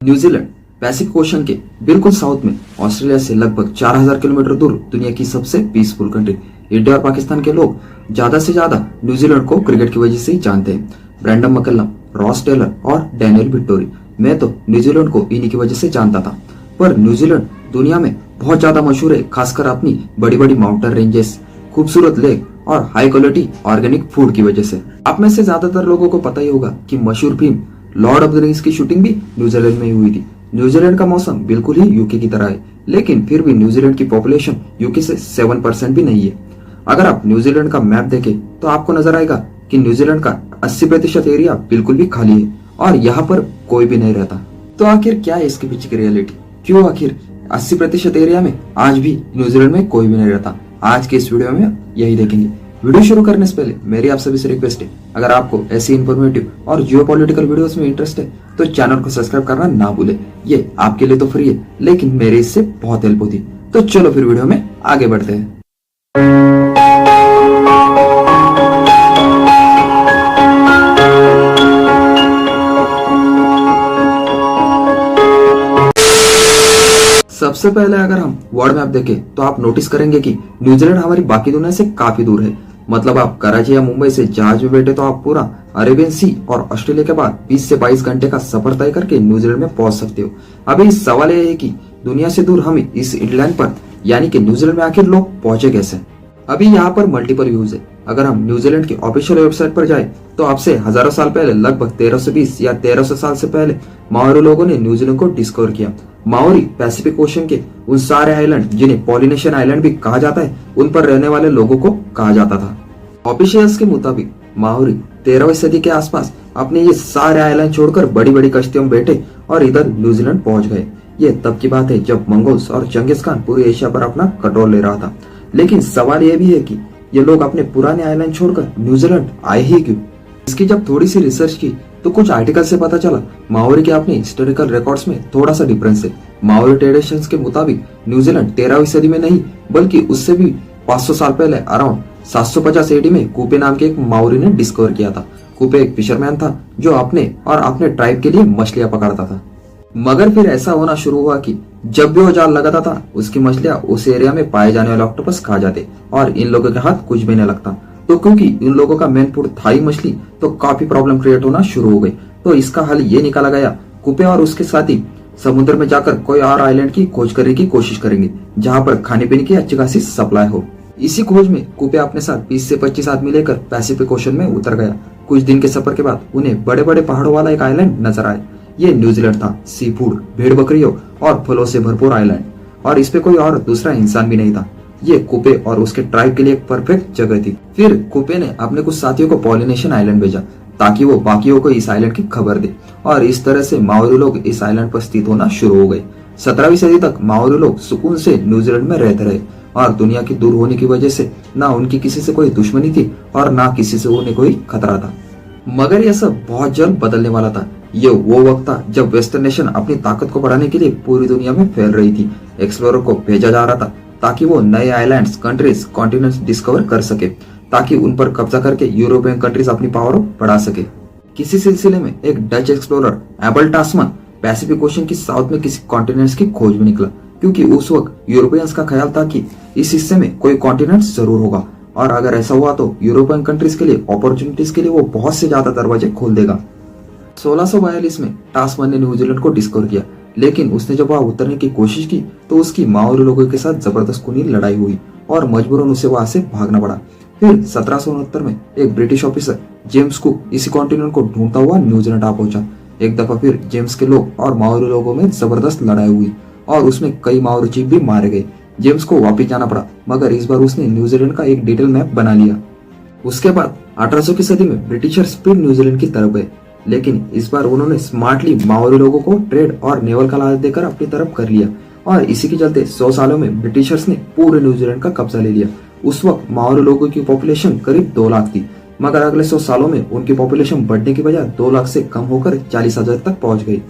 New Zealand Pacific ocean के बिल्कुल south में ऑस्ट्रेलिया से लगभग 4000 किलोमीटर दूर दुनिया की सबसे पीसफुल कंट्री। इंडिया और पाकिस्तान के लोग ज्यादा से ज्यादा न्यूजीलैंड को क्रिकेट की वजह से ही जानते हैं। ब्रैंडन मैकलम, रॉस टेलर और डैनियल विट्टोरी। मैं तो न्यूजीलैंड को इन्हीं की वजह से जानता था, पर न्यूजीलैंड दुनिया में बहुत ज्यादा मशहूर है, खासकर अपनी बड़ी बड़ी माउंटेन रेंजेस, खूबसूरत लेक और हाई क्वालिटी ऑर्गेनिक फूड की वजह से। आप में से ज्यादातर लोगों को पता ही होगा कि मशहूर film Lord of the rings की शूटिंग भी न्यूजीलैंड में ही हुई थी। न्यूजीलैंड का मौसम बिल्कुल ही यूके की तरह है, लेकिन फिर भी न्यूजीलैंड की पॉपुलेशन यूके से 7% भी नहीं है। अगर आप न्यूजीलैंड का मैप देखें तो आपको नजर आएगा कि न्यूजीलैंड का 80% एरिया बिल्कुल भी खाली है और यहाँ पर कोई भी नहीं रहता। तो आखिर क्या है इसके पीछे की रियलिटी? क्यों आखिर 80% एरिया में आज भी न्यूजीलैंड में कोई भी नहीं रहता? आज के इस वीडियो में यही देखेंगे। वीडियो शुरू करने से पहले मेरी आप सभी से रिक्वेस्ट है, अगर आपको ऐसी इन्फॉर्मेटिव और जियोपॉलिटिकल वीडियोस में इंटरेस्ट है तो चैनल को सब्सक्राइब करना ना भूले। ये आपके लिए तो फ्री है, लेकिन मेरे इससे बहुत हेल्प होती। तो चलो फिर वीडियो में आगे बढ़ते हैं। सबसे पहले अगर हम वर्ल्ड मैप देखें तो आप नोटिस करेंगे कि न्यूजीलैंड हमारी बाकी दुनिया से काफी दूर है। मतलब आप कराची या मुंबई से जहाज में बैठे तो आप पूरा अरेबियन सी और ऑस्ट्रेलिया के बाद 20 से 22 घंटे का सफर तय करके न्यूजीलैंड में पहुंच सकते हो। अभी सवाल यह है कि दुनिया से दूर हम इस इंग्लैंड पर यानी कि न्यूजीलैंड में आखिर लोग पहुंचे कैसे? अभी यहाँ पर मल्टीपल व्यूज है। अगर हम न्यूजीलैंड की ऑफिशियल वेबसाइट पर जाए तो आपसे हजारों साल पहले, लगभग 1320 या 1300 साल से पहले माओरी लोगों ने न्यूजीलैंड को डिस्कवर किया। माओरी पैसिफिक ओशन के उन सारे आइलैंड जिन्हें पॉलिनेशियन आइलैंड भी कहा जाता है, उन पर रहने वाले लोगों को कहा जाता था। ऑफिशियल्स के मुताबिक माओरी 13वीं सदी के आसपास अपने ये सारे आइलैंड छोड़कर बड़ी बड़ी कश्तियों में बैठे और इधर न्यूजीलैंड पहुंच गए। ये तब की बात है जब मंगोल्स और चंगेज खान पूरी एशिया पर अपना कंट्रोल ले रहा था। लेकिन सवाल यह भी है कि ये लोग अपने पुराने आइलैंड छोड़कर न्यूजीलैंड आए ही क्यों? इसकी जब थोड़ी सी रिसर्च की तो कुछ आर्टिकल से पता चला माओरी के अपने हिस्टोरिकल रिकॉर्ड्स में थोड़ा सा डिफरेंस है। माओरी ट्रेडिशंस के मुताबिक न्यूजीलैंड 13वीं सदी में नहीं, बल्कि उससे भी 500 साल पहले अराउंड 750 एडी में कूपे नाम के एक माओरी ने डिस्कवर किया था। कूपे एक फिशरमैन था जो अपने और अपने ट्राइब के लिए मछलियां पकड़ता था। मगर फिर ऐसा होना शुरू हुआ कि जब भी वो जाल लगाता था उसकी मछलियां उस एरिया में पाए जाने वाले ऑक्टोपस खा जाते और इन लोगों के हाथ कुछ भी नहीं लगता। तो क्योंकि इन लोगों का मेन फूड था ही मछली, तो काफी प्रॉब्लम क्रिएट होना शुरू हो गई। तो इसका हल ये निकाला गया, कूपे और उसके साथी समुद्र में जाकर कोई और आइलैंड की खोज करने की कोशिश करेंगे जहाँ पर खाने पीने की अच्छी खासी सप्लाई हो। इसी खोज में कूपे अपने साथ 20 से 25 आदमी लेकर पैसिफिक ओशन में उतर गया। कुछ दिन के सफर के बाद उन्हें बड़े बड़े पहाड़ों वाला एक आइलैंड नजर आया। ये न्यूजीलैंड था। सी फूड, भेड़ बकरियों और फलों से भरपूर आइलैंड, और इस पे कोई और दूसरा इंसान भी नहीं था। ये कूपे और उसके ट्राइब के लिए एक परफेक्ट जगह थी। फिर कूपे ने अपने कुछ साथियों को पॉलिनेशियन आइलैंड भेजा ताकि वो बाकियों को इस आइलैंड की खबर दे, और इस तरह से माओरी लोग इस आइलैंड पर स्थित होना शुरू हो गए। 17वीं सदी तक माओरी लोग सुकून से न्यूजीलैंड में रहते रहे और दुनिया की दूर होने की वजह से ना उनकी किसी से कोई दुश्मनी थी और ना किसी से उन्हें कोई खतरा था। मगर यह सब बहुत जल्द बदलने वाला था। ये वो वक्त था जब वेस्टर्न नेशन अपनी ताकत को बढ़ाने के लिए पूरी दुनिया में फैल रही थी। एक्सप्लोरर को भेजा जा रहा था ताकि वो नए आइलैंड्स, कंट्रीज, कॉन्टिनेंट्स डिस्कवर कर सके, ताकि उन पर कब्जा करके यूरोपियन कंट्रीज अपनी पावर बढ़ा सके। किसी सिलसिले में एक Dutch explorer Abel Tasman Pacific Ocean की साउथ में किसी कॉन्टिनेंट्स की खोज में निकला, क्योंकि उस वक्त यूरोपियंस का ख्याल था कि इस हिस्से में कोई कॉन्टिनेंट जरूर होगा, और अगर ऐसा हुआ तो यूरोपियन कंट्रीज के लिए अपॉर्चुनिटीज के लिए वो बहुत से ज्यादा दरवाजे खोल देगा। 1642 में टास्मन ने न्यूजीलैंड को डिस्कवर किया, लेकिन उसने जब वहां उतरने की कोशिश की तो उसकी माओरी लोगों के साथ जबरदस्त खूनी लड़ाई हुई और मजबूरन उसे वहां से भागना पड़ा। फिर 1769 में एक ब्रिटिश ऑफिसर जेम्स कुक इसी कॉन्टिनेंट को ढूंढता हुआ न्यूजीलैंड आ पहुंचा। एक दफा फिर जेम्स के लोग और माओरी लोगों में जबरदस्त लड़ाई हुई और उसमें कई माओरी चीफ भी मारे गए। जेम्स को वापिस जाना पड़ा, मगर इस बार उसने न्यूजीलैंड का एक डिटेल मैप बना लिया। उसके बाद 1800 की सदी में ब्रिटिशर्स फिर न्यूजीलैंड की तरफ गए, लेकिन इस बार उन्होंने स्मार्टली माओरी लोगों को ट्रेड और नेवल का लालच देकर अपनी तरफ कर लिया, और इसी के चलते 100 सालों में ब्रिटिशर्स ने पूरे न्यूजीलैंड का कब्जा ले लिया। उस वक्त माओरी लोगों की पॉपुलेशन करीब 2 लाख थी, मगर अगले 100 सालों में उनकी पॉपुलेशन बढ़ने की बजाय 2 लाख से कम होकर 40,000 तक पहुंच गई।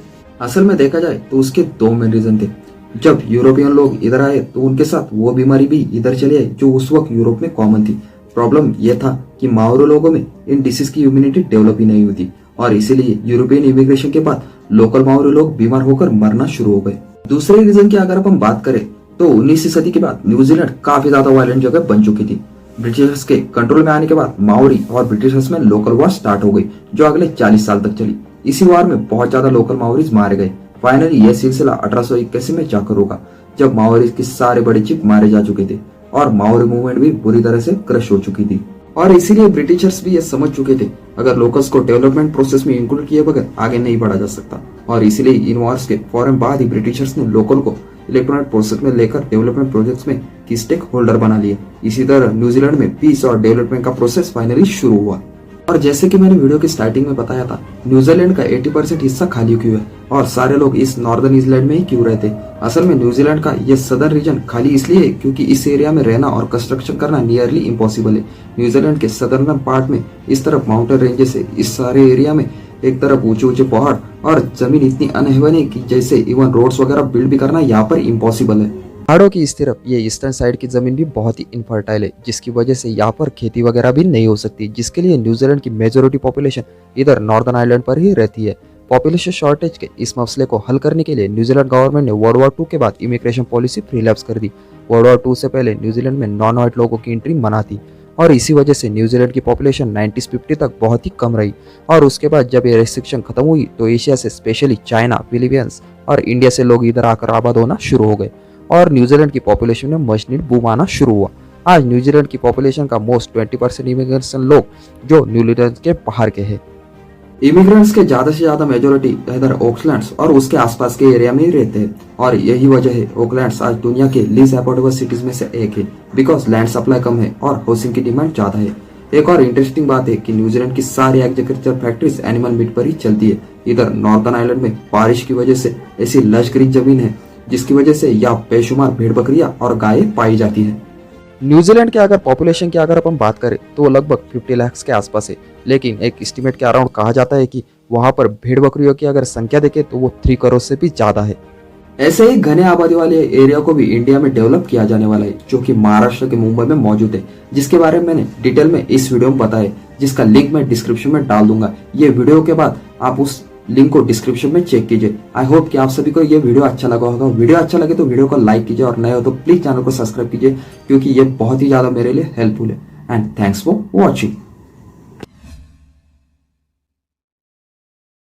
असल में देखा जाए तो उसके 2 मेन रीजन थे। जब यूरोपियन लोग इधर आए तो उनके साथ वो बीमारी भी इधर चली आई जो उस वक्त यूरोप में कॉमन थी। प्रॉब्लम यह था कि माओरी लोगों में इन डिसीज की इम्यूनिटी डेवलप ही नहीं हुई थी, और इसीलिए यूरोपियन इमिग्रेशन के बाद लोकल माओरी लोग बीमार होकर मरना शुरू हो गए। दूसरे रीजन की अगर हम बात करें तो 19वीं सदी के बाद न्यूजीलैंड काफी ज्यादा वायलेंट जगह बन चुकी थी। ब्रिटिशर्स के कंट्रोल में आने के बाद माओरी और ब्रिटिशर्स में लोकल वॉर स्टार्ट हो गई, जो अगले 40 साल तक चली। इसी वार में बहुत ज्यादा लोकल माओरीज मारे गए। फाइनली यह सिलसिला 1881 में जाकर रुका, जब माओरीज के सारे बड़े चीफ मारे जा चुके थे और माओरी मूवमेंट भी बुरी तरह से क्रश हो चुकी थी। और इसीलिए ब्रिटिशर्स भी ये समझ चुके थे, अगर लोकल्स को डेवलपमेंट प्रोसेस में इंक्लूड किए बगैर आगे नहीं बढ़ा जा सकता। और इसीलिए इन वॉर्स के फौरन बाद ही ब्रिटिशर्स ने लोकल को इलेक्ट्रॉनिक प्रोसेस में लेकर डेवलपमेंट प्रोजेक्ट्स में की स्टेक होल्डर बना लिया। इसी तरह न्यूजीलैंड में पीस और डेवलपमेंट का प्रोसेस फाइनली शुरू हुआ। और जैसे कि मैंने वीडियो की स्टार्टिंग में बताया था, न्यूजीलैंड का 80% हिस्सा खाली क्यों है और सारे लोग इस नॉर्दर्न न्यूजीलैंड में ही क्यों रहते। असल में न्यूजीलैंड का यह सदर्न रीजन खाली इसलिए है क्योंकि इस एरिया में रहना और कंस्ट्रक्शन करना नियरली इम्पॉसिबल है। न्यूजीलैंड के सदर्न पार्ट में इस तरफ माउंटेन रेंजेस है, इस सारे एरिया में एक तरफ ऊंचे ऊंचे पहाड़ और जमीन इतनी अनहेवन है कि जैसे इवन रोड्स वगैरह बिल्ड भी करना यहाँ पर इम्पॉसिबल है। पहाड़ों की इस तरफ ये ईस्टर्न साइड की जमीन भी बहुत ही इनफर्टाइल है, जिसकी वजह से यहाँ पर खेती वगैरह भी नहीं हो सकती, जिसके लिए न्यूजीलैंड की मेजोरिटी पॉपुलेशन इधर नॉर्दर्न आइलैंड पर ही रहती है। पॉपुलेशन शॉर्टेज के इस मसले को हल करने के लिए न्यूजीलैंड गवर्नमेंट ने वर्ल्ड वॉर 2 के बाद इमिग्रेशन पॉलिसी रिलैप्स कर दी। वर्ल्ड वॉर 2 से पहले न्यूजीलैंड में नॉन व्हाइट लोगों की एंट्री मना थी और इसी वजह से न्यूजीलैंड की पॉपुलेशन 1950 तक बहुत ही कम रही। और उसके बाद जब ये रेस्ट्रिक्शन खत्म हुई तो एशिया से स्पेशली चाइना, फिलीपींस और इंडिया से लोग इधर आकर आबाद होना शुरू हो गए और न्यूजीलैंड की पॉपुलेशन में मच नीड बूम आना शुरू हुआ। आज न्यूजीलैंड की पॉपुलेशन का मोस्ट 20% इमिग्रेशन लोग जो न्यूजीलैंड के बाहर के हैं। इमिग्रेंट्स के ज्यादा से ज्यादा मेजोरिटी इधर ऑकलैंड्स और उसके आसपास के एरिया में ही रहते हैं और यही वजह है ऑकलैंड्स आज दुनिया के लीस्ट अफोर्डेबल सिटीज में से एक है, बिकॉज लैंड सप्लाई कम है और हाउसिंग की डिमांड ज्यादा है। एक और इंटरेस्टिंग बात है कि न्यूजीलैंड की सारी एग्रीकल्चर फैक्ट्रीज एनिमल मीट पर ही चलती है। इधर नॉर्दर्न आइलैंड में बारिश की वजह से ऐसी लश ग्रीन जमीन है जिसकी वजह से यहाँ बेशुमार भेड़ बकरियां और गायें पाई जाती है। न्यूजीलैंड के अगर पॉपुलेशन की अगर अपन बात करें तो वो लगभग 50 लाख के आसपास है, लेकिन एक एस्टिमेट के अराउंड कहा जाता है कि वहां पर भेड़ बकरियों की अगर संख्या देखें तो वो 3 करोड़ से भी ज्यादा है। ऐसे ही घने आबादी वाले एरिया को भी इंडिया में डेवलप किया जाने वाला है, जो कि महाराष्ट्र के मुंबई में मौजूद है, जिसके बारे में मैंने डिटेल में इस वीडियो में बताया, जिसका लिंक मैं डिस्क्रिप्शन में डाल दूंगा। ये वीडियो के बाद आप उस लिंक को डिस्क्रिप्शन में चेक कीजिए। आई होप कि आप सभी को ये वीडियो अच्छा लगा होगा। वीडियो अच्छा लगे तो वीडियो को लाइक कीजिए और नए हो तो प्लीज चैनल को सब्सक्राइब कीजिए, क्योंकि ये बहुत ही ज्यादा मेरे लिए हेल्पफुल है। And thanks for watching.